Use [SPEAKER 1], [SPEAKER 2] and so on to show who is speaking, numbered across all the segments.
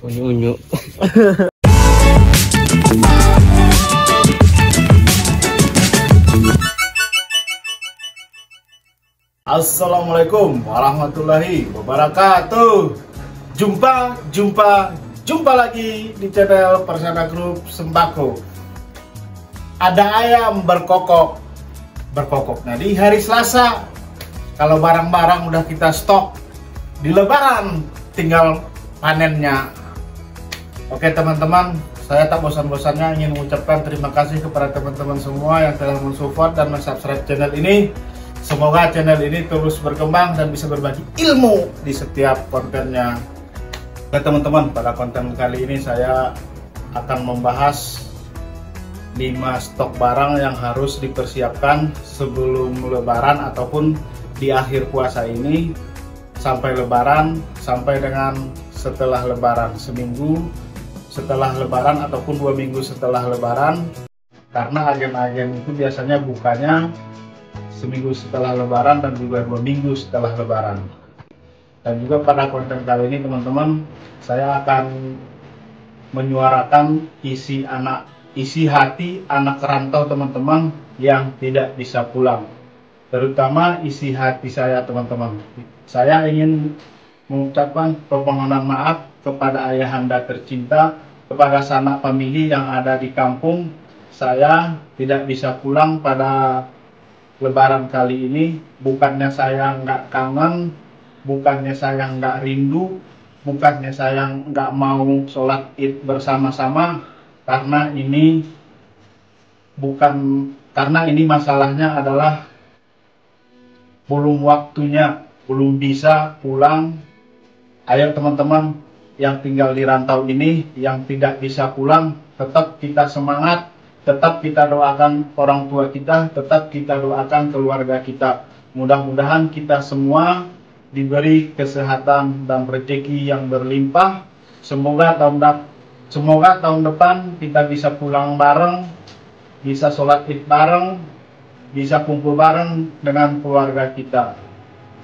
[SPEAKER 1] Unyu-unyu.
[SPEAKER 2] Assalamualaikum warahmatullahi wabarakatuh. Jumpa lagi di channel Persana Group Sembako. Ada ayam berkokok. Nah, di hari Selasa, kalau barang-barang udah kita stok, di Lebaran tinggal panennya. Oke teman-teman, saya tak bosan-bosannya ingin mengucapkan terima kasih kepada teman-teman semua yang telah mensupport dan mensubscribe channel ini. Semoga channel ini terus berkembang dan bisa berbagi ilmu di setiap kontennya. Oke teman-teman, pada konten kali ini saya akan membahas 5 stok barang yang harus dipersiapkan sebelum Lebaran ataupun di akhir puasa ini sampai Lebaran, sampai dengan setelah Lebaran, seminggu setelah Lebaran ataupun 2 minggu setelah Lebaran, karena agen-agen itu biasanya bukanya seminggu setelah Lebaran dan juga 2 minggu setelah Lebaran. Dan juga pada konten kali ini teman-teman, saya akan menyuarakan isi hati anak rantau teman-teman yang tidak bisa pulang, terutama isi hati saya teman-teman. Saya ingin mengucapkan permohonan maaf kepada ayahanda tercinta, kepada sanak famili yang ada di kampung. Saya tidak bisa pulang pada Lebaran kali ini. Bukannya saya nggak kangen, bukannya saya nggak rindu, bukannya saya nggak mau sholat id bersama-sama, karena ini masalahnya adalah belum waktunya, belum bisa pulang. Ayo teman-teman yang tinggal di rantau ini, yang tidak bisa pulang, tetap kita semangat, tetap kita doakan orang tua kita, tetap kita doakan keluarga kita. Mudah-mudahan kita semua diberi kesehatan dan rezeki yang berlimpah. Semoga tahun depan kita bisa pulang bareng, bisa sholat id bareng, bisa kumpul bareng dengan keluarga kita.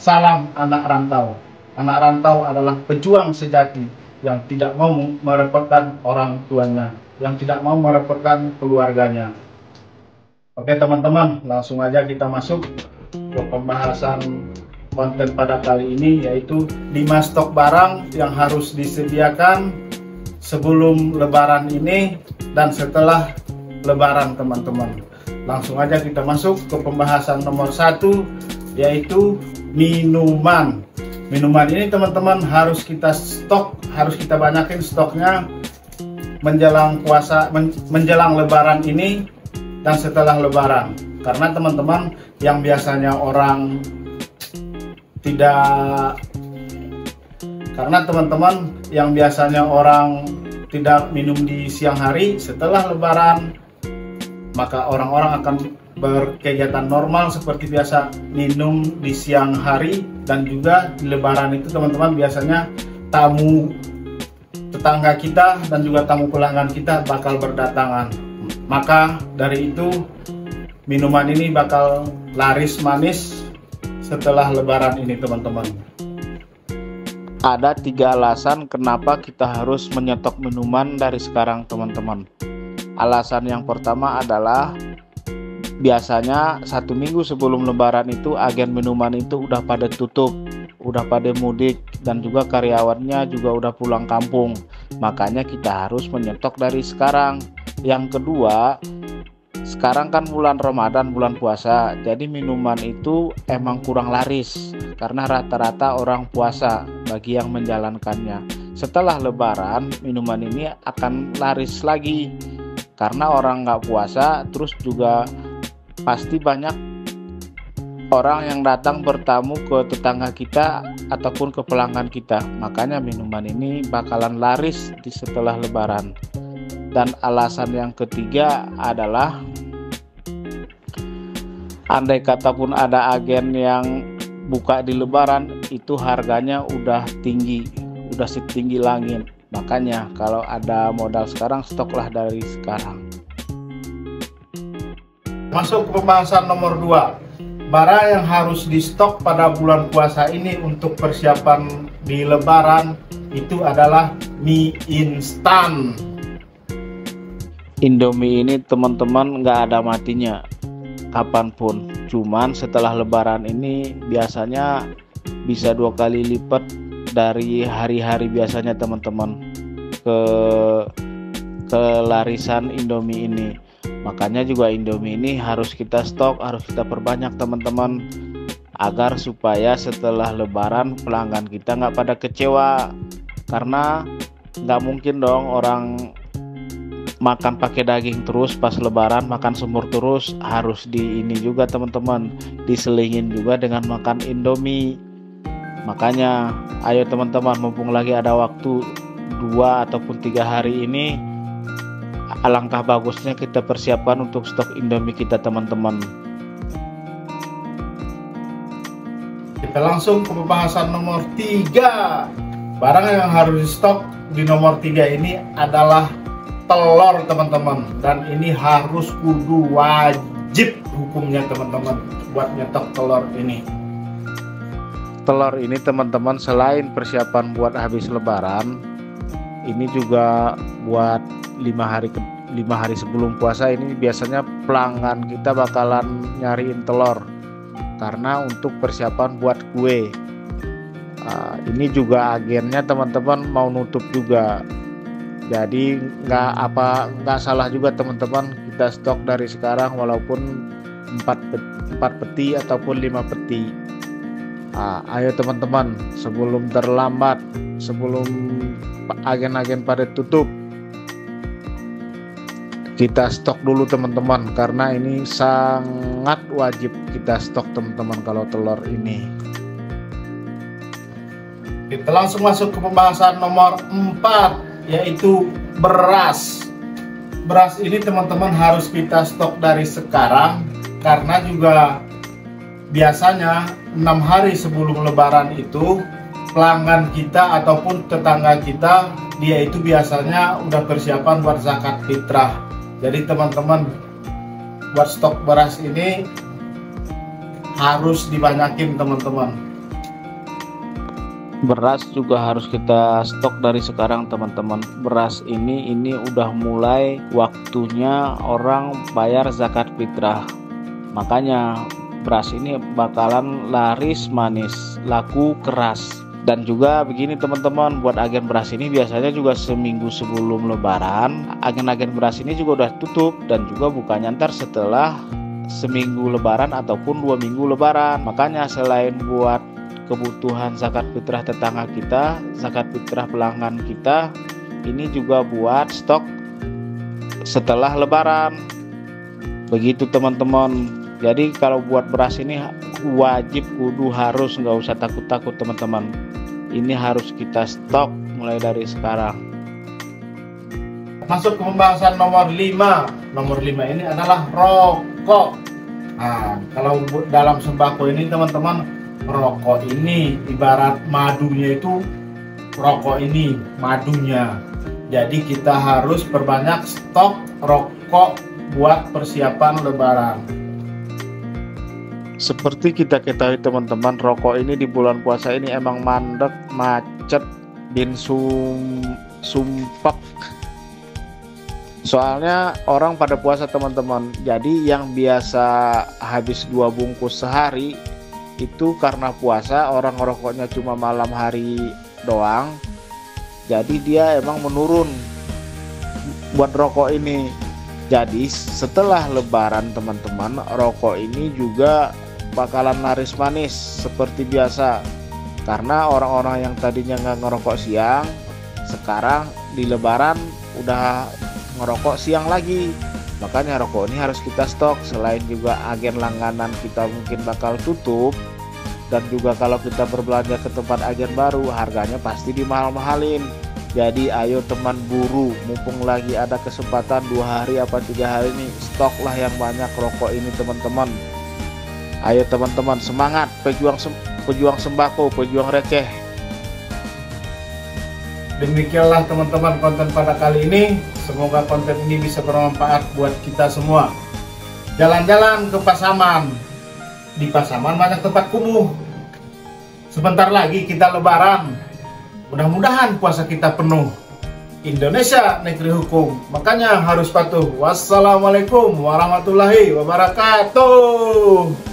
[SPEAKER 2] Salam anak rantau. Anak rantau adalah pejuang sejati yang tidak mau merepotkan orang tuanya, yang tidak mau merepotkan keluarganya. Oke teman-teman, langsung aja kita masuk ke pembahasan konten pada kali ini, yaitu 5 stok barang yang harus disediakan sebelum Lebaran ini dan setelah Lebaran teman-teman. Langsung aja kita masuk ke pembahasan nomor 1, yaitu minuman. Minuman ini teman-teman harus kita stok, harus kita banyakin stoknya menjelang puasa, menjelang Lebaran ini dan setelah Lebaran. Karena teman-teman yang biasanya orang tidak minum di siang hari, setelah Lebaran maka orang-orang akan berkegiatan normal seperti biasa, minum di siang hari. Dan juga di Lebaran itu teman-teman biasanya tamu tetangga kita dan juga tamu pelanggan kita bakal berdatangan. Maka dari itu minuman ini bakal laris manis setelah Lebaran ini teman-teman.
[SPEAKER 3] Ada 3 alasan kenapa kita harus menyetok minuman dari sekarang teman-teman. Alasan yang pertama adalah biasanya 1 minggu sebelum Lebaran itu agen minuman itu udah pada tutup, udah pada mudik, dan juga karyawannya juga udah pulang kampung. Makanya kita harus menyetok dari sekarang. Yang kedua, sekarang kan bulan Ramadan, bulan puasa, jadi minuman itu emang kurang laris karena rata-rata orang puasa bagi yang menjalankannya. Setelah Lebaran minuman ini akan laris lagi karena orang nggak puasa, terus juga pasti banyak orang yang datang bertamu ke tetangga kita ataupun ke pelanggan kita. Makanya minuman ini bakalan laris di setelah Lebaran. Dan alasan yang ketiga adalah andai kata pun ada agen yang buka di Lebaran, itu harganya udah tinggi, udah setinggi langit. Makanya kalau ada modal sekarang, stoklah dari sekarang.
[SPEAKER 2] Masuk ke pembahasan nomor 2. Barang yang harus di stok pada bulan puasa ini untuk persiapan di Lebaran itu adalah mie instan.
[SPEAKER 3] Indomie ini teman-teman nggak ada matinya kapanpun. Cuman setelah lebaran ini biasanya bisa 2 kali lipat dari hari-hari biasanya teman-teman kelarisan Indomie ini. Makanya juga Indomie ini harus kita stok, harus kita perbanyak teman-teman, agar supaya setelah lebaran pelanggan kita nggak pada kecewa. Karena nggak mungkin dong orang makan pakai daging terus pas lebaran, makan semur terus. Harus di ini juga teman-teman, diselingin juga dengan makan Indomie. Makanya ayo teman-teman, mumpung lagi ada waktu 2 ataupun 3 hari ini, alangkah bagusnya kita persiapkan untuk stok Indomie kita teman-teman.
[SPEAKER 2] Kita langsung ke pembahasan nomor 3. Barang yang harus di stok di nomor 3 ini adalah telur teman-teman, dan ini harus kudu wajib hukumnya teman-teman buat nyetok telur ini.
[SPEAKER 3] Telur ini teman-teman selain persiapan buat habis lebaran, ini juga buat 5 hari sebelum puasa. Ini biasanya pelanggan kita bakalan nyariin telur karena untuk persiapan buat kue. Ini juga agennya teman-teman mau nutup juga. Jadi nggak salah juga teman-teman kita stok dari sekarang walaupun 4 peti ataupun 5 peti. Ayo teman-teman, sebelum terlambat, sebelum agen-agen pada tutup, kita stok dulu teman-teman, karena ini sangat wajib kita stok teman-teman kalau telur ini.
[SPEAKER 2] Kita langsung masuk ke pembahasan nomor 4, yaitu beras. Beras ini teman-teman harus kita stok dari sekarang, karena juga biasanya 6 hari sebelum lebaran itu pelanggan kita ataupun tetangga kita, dia itu biasanya udah persiapan buat zakat fitrah. Jadi teman-teman, buat stok beras ini harus dibanyakin teman-teman.
[SPEAKER 3] Beras juga harus kita stok dari sekarang teman-teman. Beras ini udah mulai waktunya orang bayar zakat fitrah. Makanya beras ini bakalan laris manis, laku keras. Dan juga begini teman-teman, buat agen beras ini biasanya juga seminggu sebelum lebaran agen-agen beras ini juga udah tutup, dan juga bukanya ntar setelah seminggu lebaran ataupun 2 minggu lebaran. Makanya selain buat kebutuhan zakat fitrah tetangga kita, zakat fitrah pelanggan kita, ini juga buat stok setelah lebaran. Begitu teman-teman. Jadi kalau buat beras ini wajib kudu harus, nggak usah takut-takut teman-teman. Ini harus kita stok mulai dari sekarang.
[SPEAKER 2] Masuk ke pembahasan nomor 5. Nomor 5 ini adalah rokok. Nah, kalau dalam sembako ini teman-teman, rokok ini ibarat madunya itu, rokok ini madunya. Jadi kita harus perbanyak stok rokok buat persiapan lebaran.
[SPEAKER 3] Seperti kita ketahui teman-teman, rokok ini di bulan puasa ini emang mandek, macet, bin sumpek. Soalnya orang pada puasa teman-teman. Jadi yang biasa habis 2 bungkus sehari, itu karena puasa orang ngerokoknya cuma malam hari doang. Jadi dia emang menurun buat rokok ini. Jadi setelah lebaran teman-teman, rokok ini juga bakalan laris manis seperti biasa. Karena orang-orang yang tadinya nggak ngerokok siang, sekarang di lebaran udah ngerokok siang lagi. Makanya rokok ini harus kita stok. Selain juga agen langganan kita mungkin bakal tutup, dan juga kalau kita berbelanja ke tempat agen baru, harganya pasti dimahal-mahalin. Jadi ayo teman buru, mumpung lagi ada kesempatan 2 hari apa 3 hari ini, stoklah yang banyak rokok ini teman-teman. Ayo teman-teman, semangat, pejuang sembako, pejuang receh.
[SPEAKER 2] Demikianlah teman-teman konten pada kali ini. Semoga konten ini bisa bermanfaat buat kita semua. Jalan-jalan ke Pasaman. Di Pasaman banyak tempat kumuh. Sebentar lagi kita lebaran. Mudah-mudahan puasa kita penuh. Indonesia negeri hukum, makanya harus patuh. Wassalamualaikum warahmatullahi wabarakatuh.